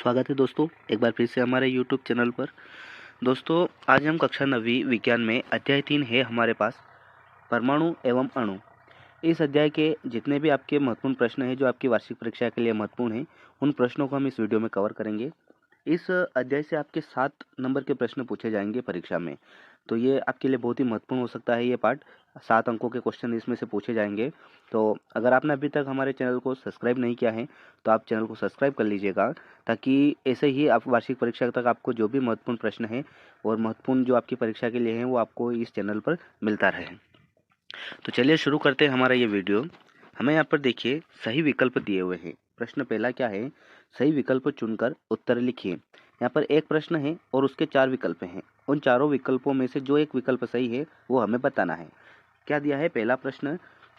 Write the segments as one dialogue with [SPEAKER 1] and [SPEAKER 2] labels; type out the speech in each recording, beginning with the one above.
[SPEAKER 1] स्वागत है दोस्तों एक बार फिर से हमारे YouTube चैनल पर। दोस्तों आज हम कक्षा 9वीं विज्ञान में अध्याय 3 है हमारे पास, परमाणु एवं अणु। इस अध्याय के जितने भी आपके महत्वपूर्ण प्रश्न हैं जो आपकी वार्षिक परीक्षा के लिए महत्वपूर्ण हैं, उन प्रश्नों को हम इस वीडियो में कवर करेंगे। इस अध्याय से आपके 7 नंबर के प्रश्न पूछे जाएंगे परीक्षा में, तो ये आपके लिए बहुत ही महत्वपूर्ण हो सकता है। ये पार्ट 7 अंकों के क्वेश्चन इसमें से पूछे जाएंगे। तो अगर आपने अभी तक हमारे चैनल को सब्सक्राइब नहीं किया है तो आप चैनल को सब्सक्राइब कर लीजिएगा, ताकि ऐसे ही आप वार्षिक परीक्षा तक आपको जो भी महत्वपूर्ण प्रश्न है और महत्वपूर्ण जो आपकी परीक्षा के लिए हैं वो आपको इस चैनल पर मिलता रहे। तो चलिए शुरू करते हैं हमारा ये वीडियो। हमें यहाँ पर देखिए सही विकल्प दिए हुए हैं। प्रश्न पहला क्या है, सही विकल्प चुनकर उत्तर लिखिए। यहाँ पर एक प्रश्न है और उसके 4 विकल्प हैं। उन चारों विकल्पों में से जो एक विकल्प सही है वो हमें बताना है। क्या दिया है पहला प्रश्न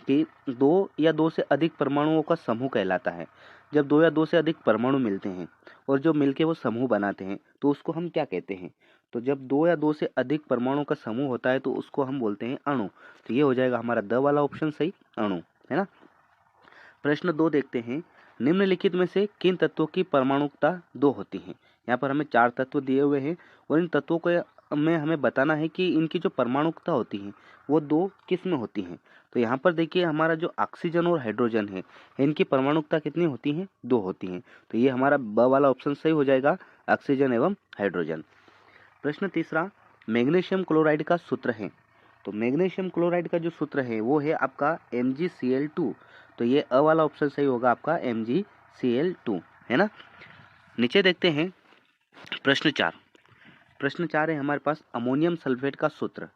[SPEAKER 1] कि 2 या 2 से अधिक परमाणुओं का समूह कहलाता है। जब 2 या 2 से अधिक परमाणु मिलते हैं और जो मिलके वो समूह बनाते हैं तो उसको हम क्या कहते हैं। तो जब 2 या 2 से अधिक परमाणुओं का समूह होता है तो उसको हम बोलते हैं अणु। तो ये हो जाएगा हमारा द वाला ऑप्शन सही, अणु, है ना। प्रश्न 2 देखते हैं, निम्नलिखित में से किन तत्वों की परमाणुकता 2 होती है। यहाँ पर हमें 4 तत्व दिए हुए हैं और इन तत्वों को में हमें बताना है कि इनकी जो परमाणुकता होती है वो 2 किस में होती हैं। तो यहाँ पर देखिए हमारा जो ऑक्सीजन और हाइड्रोजन है, इनकी परमाणुकता कितनी होती है, 2 होती हैं। तो ये हमारा ब वाला ऑप्शन सही हो जाएगा, ऑक्सीजन एवं हाइड्रोजन। प्रश्न तीसरा, मैग्नीशियम क्लोराइड का सूत्र है। तो मैग्नीशियम क्लोराइड का जो सूत्र है वो है आपका MgCl2। तो ये अ वाला ऑप्शन सही होगा आपका MgCl2, है ना। नीचे देखते हैं प्रश्न 4। प्रश्न 4 है हमारे पास अमोनियम सल्फेट का सूत्र।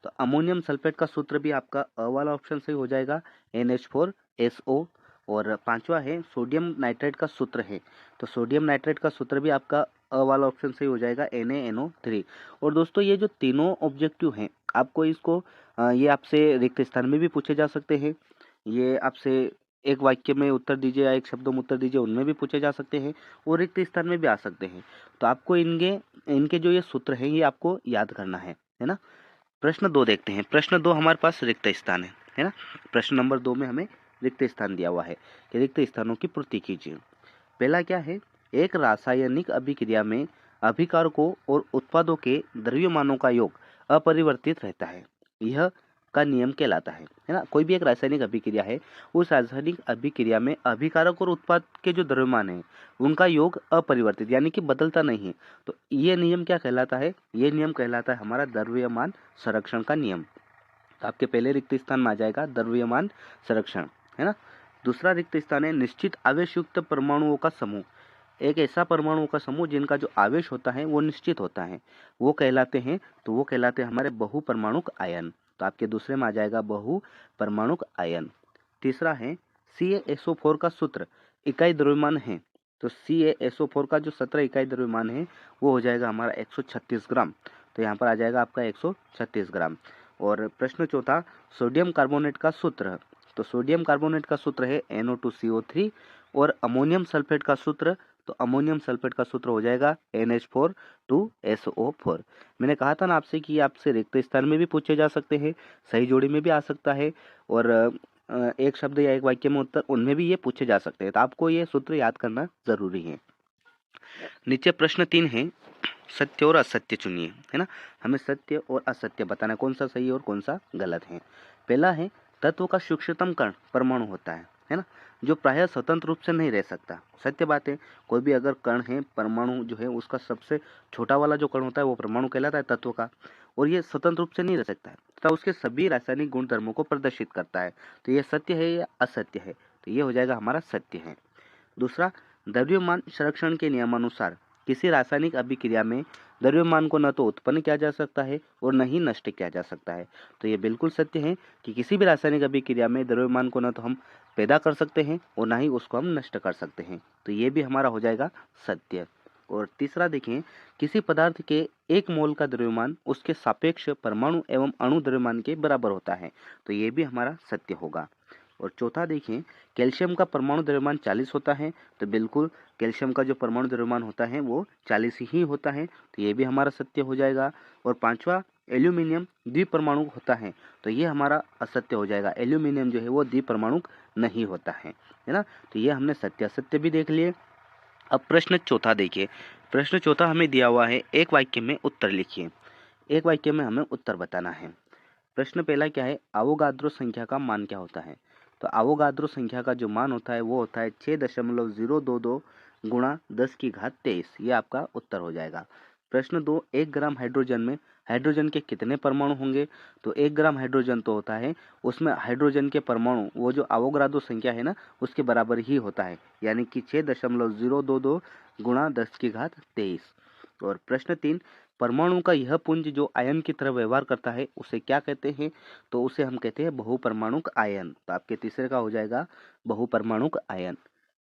[SPEAKER 1] तो अमोनियम सल्फेट का सूत्र भी आपका अ वाला ऑप्शन सही हो जाएगा, NH4SO। और 5वां है सोडियम नाइट्रेट का सूत्र है। तो सोडियम नाइट्रेट का सूत्र भी आपका अ वाला ऑप्शन सही हो जाएगा, NaNO3। और दोस्तों ये जो तीनों ऑब्जेक्टिव हैं आपको इसको ये आपसे रिक्त स्थान में भी पूछे जा सकते हैं। ये आपसे एक वाक्य में उत्तर दीजिए या एक शब्दों में उत्तर दीजिए, उनमें भी पूछे जा सकते हैं और रिक्त स्थान में भी आ सकते हैं। तो आपको इनके इनके जो ये सूत्र हैं ये आपको याद करना है ना। प्रश्न 2 देखते हैं। प्रश्न 2 हमारे पास रिक्त स्थान है ना। प्रश्न नंबर 2 में हमें रिक्त स्थान दिया हुआ है कि रिक्त स्थानों की पूर्ति कीजिए। पहला क्या है, एक रासायनिक अभिक्रिया में अभिकारकों और उत्पादों के द्रव्यमानों का योग अपरिवर्तित रहता है, यह का नियम कहलाता है ना। कोई भी एक रासायनिक अभिक्रिया है, उस रासायनिक अभिक्रिया में अभिकारक और उत्पाद के जो द्रव्यमान है उनका योग अपरिवर्तित यानी कि बदलता नहीं है। तो ये नियम क्या कहलाता है, ये नियम कहलाता है हमारा द्रव्यमान संरक्षण का नियम। तो आपके पहले रिक्त स्थान में आ जाएगा द्रव्यमान संरक्षण, है ना। दूसरा रिक्त स्थान है निश्चित आवेश युक्त परमाणुओं का समूह। एक ऐसा परमाणुओं का समूह जिनका जो आवेश होता है वो निश्चित होता है, वो कहलाते हैं। तो वो कहलाते हैं हमारे बहुपरमाणुक आयन। तो आपके दूसरे में आ जाएगा बहुपरमाणुक आयन। तीसरा है CaSO4 का सूत्र इकाई द्रव्यमान है। तो CaSO4 का जो 17 इकाई द्रव्यमान है वो हो जाएगा हमारा 136 ग्राम। तो यहाँ पर आ जाएगा आपका 136 ग्राम। और प्रश्न चौथा, सोडियम कार्बोनेट का सूत्र। तो सोडियम कार्बोनेट का सूत्र है NO2CO3। और अमोनियम सल्फेट का सूत्र, तो अमोनियम सल्फेट का सूत्र हो जाएगा NH4 2SO4। मैंने कहा था ना आपसे कि आपसे रिक्त स्थान में भी पूछे जा सकते हैं, सही जोड़ी में भी आ सकता है और एक शब्द या एक वाक्य में उत्तर, उनमें भी ये पूछे जा सकते हैं। तो आपको ये सूत्र याद करना जरूरी है। नीचे प्रश्न 3 है, सत्य और असत्य चुनिए, है ना। हमें सत्य और असत्य बताना है, कौन सा सही और कौन सा गलत है। पहला है, तत्व का सूक्ष्मतम कण परमाणु होता है ना, जो प्रायः स्वतंत्र रूप से नहीं रह सकता। सत्य बात है, कोई भी अगर कण है, परमाणु जो है उसका सबसे छोटा वाला जो कण होता है वो परमाणु कहलाता है तत्व का, और ये स्वतंत्र रूप से नहीं रह सकता है तथा उसके सभी रासायनिक गुण धर्मों को प्रदर्शित करता है। तो ये सत्य है या असत्य है, तो ये हो जाएगा हमारा सत्य है। दूसरा, द्रव्यमान संरक्षण के नियमानुसार किसी रासायनिक अभिक्रिया में द्रव्यमान को न तो उत्पन्न किया जा सकता है और न ही नष्ट किया जा सकता है। तो ये बिल्कुल सत्य है कि किसी भी रासायनिक अभिक्रिया में द्रव्यमान को न तो हम पैदा कर सकते हैं और न ही उसको हम नष्ट कर सकते हैं। तो ये भी हमारा हो जाएगा सत्य। और तीसरा देखें, किसी पदार्थ के 1 मोल का द्रव्यमान उसके सापेक्ष परमाणु एवं अणु द्रव्यमान के बराबर होता है। तो ये भी हमारा सत्य होगा। और चौथा देखें, कैल्शियम का परमाणु द्रव्यमान 40 होता है। तो बिल्कुल कैल्शियम का जो परमाणु द्रव्यमान होता है वो 40 ही होता है। तो ये भी हमारा सत्य हो जाएगा। और पांचवा, एल्यूमिनियम द्विपरमाणु होता है। तो ये हमारा असत्य हो जाएगा, एल्यूमिनियम जो है वो द्विपरमाणु नहीं होता है ना। तो ये हमने सत्य असत्य भी देख लिए। अब प्रश्न चौथा देखिए। प्रश्न चौथा हमें दिया हुआ है, एक वाक्य में उत्तर लिखिए। एक वाक्य में हमें उत्तर बताना है। प्रश्न पहला क्या है, अवोगाद्रो संख्या का मान क्या होता है। तो अवोगाद्रो संख्या का जो मान होता है वो होता है 6.022 गुणा 10⁻23। ये आपका उत्तर हो जाएगा। प्रश्न 2, 1 ग्राम हाइड्रोजन के कितने परमाणु होंगे। तो 1 ग्राम हाइड्रोजन तो होता है, उसमें हाइड्रोजन के परमाणु वो जो अवोगाद्रो संख्या है ना उसके बराबर ही होता है, यानी कि 6.022 गुणा 10⁻23। और प्रश्न 3, परमाणु का यह पुंज जो आयन की तरह व्यवहार करता है उसे क्या कहते हैं। तो उसे हम कहते हैं बहुपरमाणुक आयन। तो आपके तीसरे का हो जाएगा बहुपरमाणुक आयन।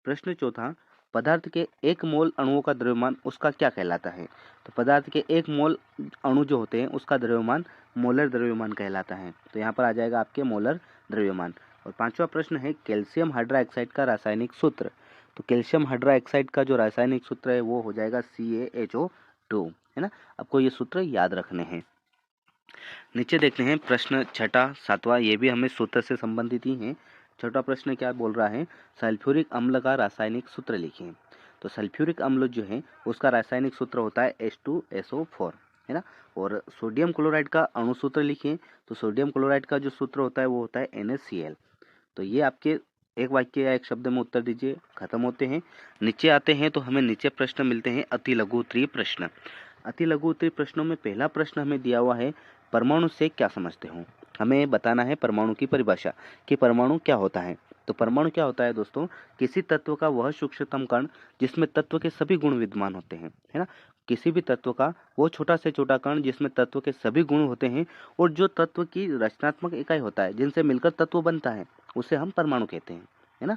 [SPEAKER 1] प्रश्न चौथा, पदार्थ के 1 मोल अणुओं का द्रव्यमान उसका क्या कहलाता है। तो पदार्थ के 1 मोल अणु जो होते हैं उसका द्रव्यमान मोलर द्रव्यमान कहलाता है। तो यहाँ पर आ जाएगा आपके मोलर द्रव्यमान। और पांचवा प्रश्न है, कैल्शियम हाइड्रोक्साइड का रासायनिक सूत्र। तो कैल्शियम हाइड्रोक्साइड का जो रासायनिक सूत्र है वो हो जाएगा CaHO2, है ना। आपको ये सूत्र याद रखने हैं। नीचे देखते हैं प्रश्न छठा सातवां, ये भी हमें सूत्र से संबंधित ही हैं। छठा प्रश्न क्या बोल रहा है, सल्फ्यूरिक अम्ल का रासायनिक सूत्र लिखिए। तो सल्फ्यूरिक अम्ल जो है उसका रासायनिक सूत्र होता है H2SO4, है ना। और सोडियम क्लोराइड का अणु सूत्र लिखिए। तो सोडियम क्लोराइड का जो सूत्र होता है वो होता है NaCl। तो ये आपके एक वाक्य या एक शब्द में उत्तर दीजिए, खत्म होते हैं। नीचे आते हैं तो हमें नीचे प्रश्न मिलते हैं अति लघु उत्तरीय प्रश्न। अति लघु उत्तरीय प्रश्नों में पहला प्रश्न हमें दिया हुआ है, परमाणु से क्या समझते हो। हमें बताना है परमाणु की परिभाषा कि परमाणु क्या होता है। तो परमाणु क्या होता है दोस्तों, किसी तत्व का वह सूक्ष्मतम कण जिसमें तत्व के सभी गुण विद्यमान होते हैं, है ना। किसी भी तत्व का वो छोटा से छोटा कण जिसमें तत्व के सभी गुण होते हैं और जो तत्व की रचनात्मक इकाई होता है, जिनसे मिलकर तत्व बनता है, उसे हम परमाणु कहते हैं, है ना।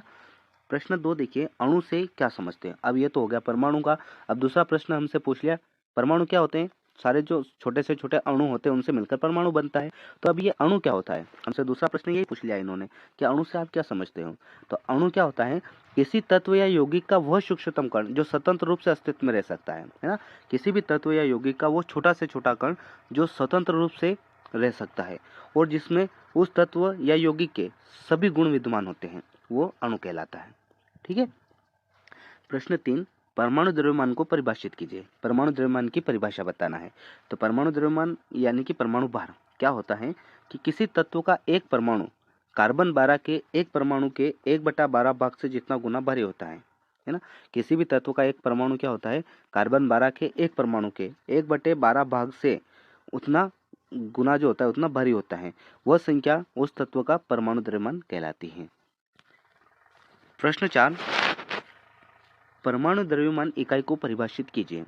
[SPEAKER 1] प्रश्न 2 देखिए, अणु से क्या समझते हैं। अब ये तो हो गया परमाणु का। अब दूसरा प्रश्न हमसे पूछ लिया, परमाणु क्या होते हैं। सारे जो छोटे से छोटे अणु होते हैं उनसे मिलकर परमाणु बनता है। तो अब ये अणु क्या होता है, हमसे दूसरा प्रश्न यही पूछ लिया इन्होंने कि अणु से आप क्या समझते हो। तो अणु क्या होता है, किसी तत्व या यौगिक का वह सूक्ष्मतम कण जो स्वतंत्र रूप से अस्तित्व में रह सकता है ना। किसी भी तत्व या यौगिक का वो छोटा से छोटा कण जो स्वतंत्र रूप से रह सकता है और जिसमें उस तत्व या यौगिक के सभी गुण विद्यमान होते हैं, वो अणु कहलाता है। ठीक है। प्रश्न 3, परमाणु द्रव्यमान को परिभाषित कीजिए। परमाणु द्रव्यमान की परिभाषा बताना है। तो परमाणु द्रव्यमान यानी कि परमाणु भार क्या होता है कि किसी तत्व का एक परमाणु कार्बन 12 के एक परमाणु के 1/12 भाग से जितना गुना भारी होता है ना। किसी भी तत्व का एक परमाणु क्या होता है, कार्बन 12 के एक परमाणु के 1/12 भाग से उतना गुना जो होता है उतना भारी होता है, वह संख्या उस तत्व का परमाणु द्रव्यमान कहलाती है। प्रश्न 4, परमाणु द्रव्यमान इकाई को परिभाषित कीजिए।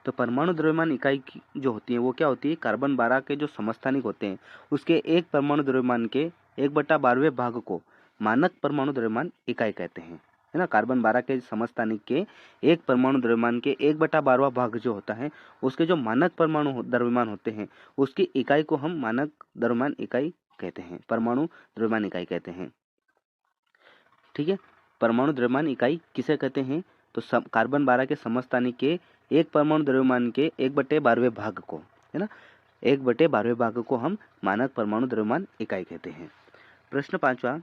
[SPEAKER 1] तो परमाणु द्रव्यमान इकाई जो होती है वो क्या होती है, कार्बन 12 के जो समस्थानिक होते हैं उसके एक परमाणु द्रव्यमान के 1/12वें भाग को मानक परमाणु द्रव्यमान इकाई कहते हैं, है ना। कार्बन 12 के समस्थानिक के एक परमाणु द्रव्यमान के 1/12वां भाग जो होता है उसके जो मानक परमाणु द्रव्यमान होते हैं उसकी इकाई को हम मानक द्रव्यमान इकाई कहते हैं, परमाणु द्रव्यमान इकाई कहते हैं। ठीक है। परमाणु द्रव्यमान इकाई किसे कहते हैं, तो कार्बन 12 के समस्थानिक के एक परमाणु द्रव्यमान के 1/12वें भाग को, है ना, 1/12वें भाग को हम मानक परमाणु द्रव्यमान इकाई कहते हैं। प्रश्न 5वां,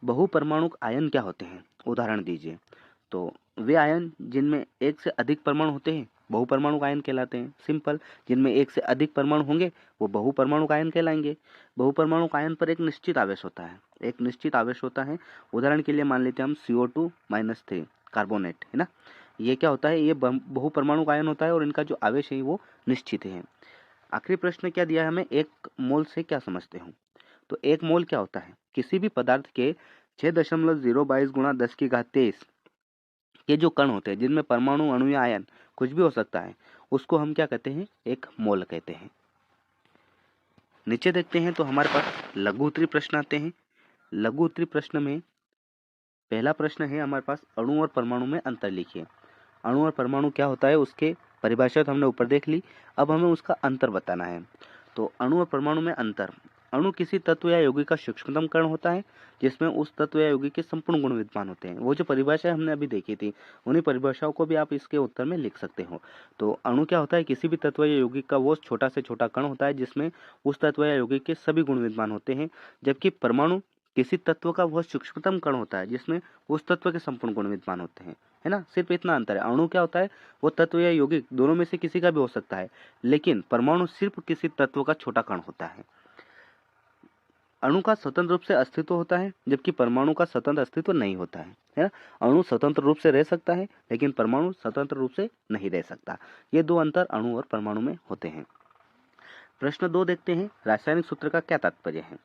[SPEAKER 1] बहुपरमाणुक आयन क्या होते हैं, उदाहरण दीजिए। तो वे आयन जिनमें एक से अधिक परमाणु होते हैं बहुपरमाणुक आयन कहलाते हैं। सिंपल, जिनमें एक से अधिक परमाणु होंगे वो बहुपरमाणुक आयन कहलाएंगे। बहुपरमाणुक आयन पर एक निश्चित आवेश होता है, एक निश्चित आवेश होता है। उदाहरण के लिए मान लेते हैं हम CO2-3 कार्बोनेट, है ना। ये क्या होता है, ये बहुपरमाणुक आयन होता है और इनका जो आवेश है वो निश्चित है। आखिरी प्रश्न क्या दिया है हमें, एक मोल से क्या समझते हो। तो एक मोल क्या होता है, किसी भी पदार्थ के 6.022 गुणा 10⁻23 के जो कण होते हैं जिनमें परमाणु अणु या आयन कुछ भी हो सकता है उसको हम क्या कहते हैं, एक मोल कहते हैं। नीचे देखते हैं तो हमारे पास लघु उत्तरीय प्रश्न आते हैं। लघु उत्तरीय प्रश्न में पहला प्रश्न है हमारे पास, अणु और परमाणु में अंतर लिखिए। अणु और परमाणु क्या होता है उसके परिभाषा तो हमने ऊपर देख ली, अब हमें उसका अंतर बताना है। तो अणु और परमाणु में अंतर, अणु किसी तत्व या यौगिक का सूक्ष्मतम कण होता है जिसमें उस तत्व या यौगिक के संपूर्ण गुण विद्यमान होते हैं। वो जो परिभाषा हमने अभी देखी थी उन्हीं परिभाषाओं को भी आप इसके उत्तर में लिख सकते हो। तो अणु क्या होता है, किसी भी तत्व या यौगिक का वो छोटा से छोटा कण होता है जिसमें उस तत्व या यौगिक के सभी गुण विद्यमान होते हैं। जबकि परमाणु किसी तत्व का वह सूक्ष्मतम कण होता है जिसमें उस तत्व के संपूर्ण गुण विद्यमान होते हैं, है ना। सिर्फ इतना अंतर है। अणु क्या होता है, वो तत्व या यौगिक दोनों में से किसी का भी हो सकता है, लेकिन परमाणु सिर्फ किसी तत्व का छोटा कण होता है। अणु का स्वतंत्र रूप से अस्तित्व होता है, जबकि परमाणु का स्वतंत्र अस्तित्व नहीं होता है ना। अणु स्वतंत्र रूप से रह सकता है, लेकिन परमाणु स्वतंत्र रूप से नहीं रह सकता। ये दो अंतर अणु और परमाणु में होते हैं। प्रश्न 2 देखते हैं, रासायनिक सूत्र का क्या तात्पर्य है।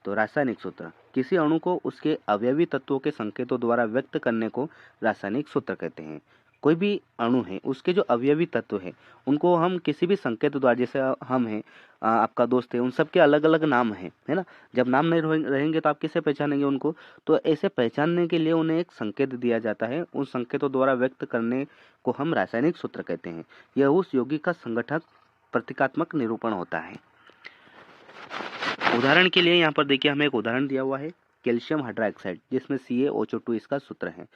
[SPEAKER 1] तो रासायनिक सूत्र किसी अणु को उसके अवयवी तत्वों के संकेतों द्वारा व्यक्त करने को रासायनिक सूत्र कहते हैं। कोई भी अणु है, उसके जो अवयवी तत्व है उनको हम किसी भी संकेत द्वारा, जैसे हम हैं, आपका दोस्त है, उन सब के अलग अलग नाम हैं, है ना। जब नाम नहीं रहेंगे तो आप कैसे पहचानेंगे उनको। तो ऐसे पहचानने के लिए उन्हें एक संकेत दिया जाता है, उन संकेतों द्वारा व्यक्त करने को हम रासायनिक सूत्र कहते हैं। यह उस यौगिक का संगठक प्रतीकात्मक निरूपण होता है। उदाहरण के लिए यहाँ पर देखिए हमें एक उदाहरण दिया हुआ है, कैल्शियम हाइड्रोक्साइड, जिसमें CaO2 इसका सूत्र है।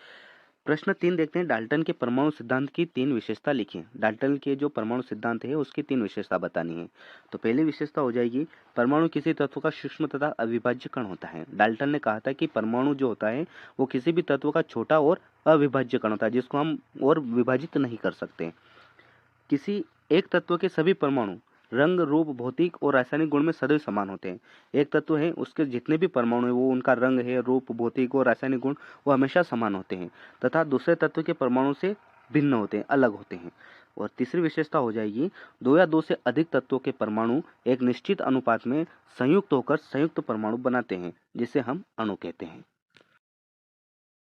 [SPEAKER 1] प्रश्न 3 देखते हैं, डाल्टन के परमाणु सिद्धांत की 3 विशेषता लिखिए। डाल्टन के जो परमाणु सिद्धांत है उसकी 3 विशेषता बतानी है। तो पहली विशेषता हो जाएगी, परमाणु किसी तत्व का सूक्ष्म तथा अविभाज्य कण होता है। डाल्टन ने कहा था कि परमाणु जो होता है वो किसी भी तत्व का छोटा और अविभाज्य कण होता है, जिसको हम और विभाजित नहीं कर सकते। किसी एक तत्व के सभी परमाणु रंग, रूप, भौतिक और रासायनिक गुण में सदैव समान होते हैं। एक तत्व है, उसके जितने भी परमाणु है वो उनका रंग है, रूप, भौतिक और रासायनिक गुण वो हमेशा समान होते हैं तथा दूसरे तत्व के परमाणु से भिन्न होते हैं, अलग होते हैं। और तीसरी विशेषता हो जाएगी, 2 या 2 से अधिक तत्वों के परमाणु एक निश्चित अनुपात में संयुक्त होकर संयुक्त परमाणु बनाते हैं, जिसे हम अणु कहते हैं।